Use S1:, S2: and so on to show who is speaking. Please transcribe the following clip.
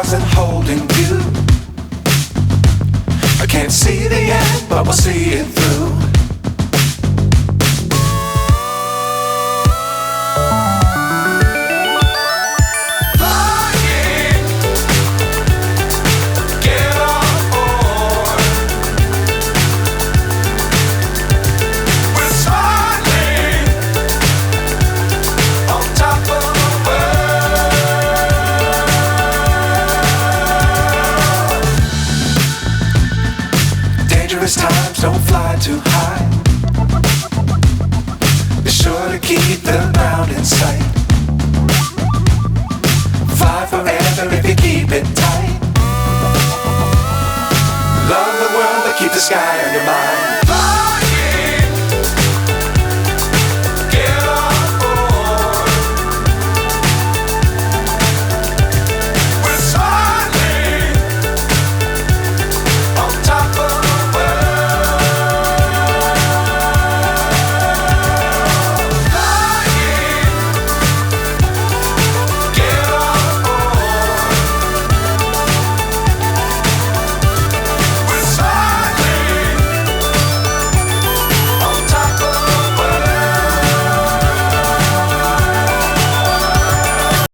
S1: stars and holding you. I can't see the end, but we'll see it through. Times don't fly too high. Be sure to keep the ground in sight. Fly forever if you keep it tight. Love the world but keep the sky on your mind.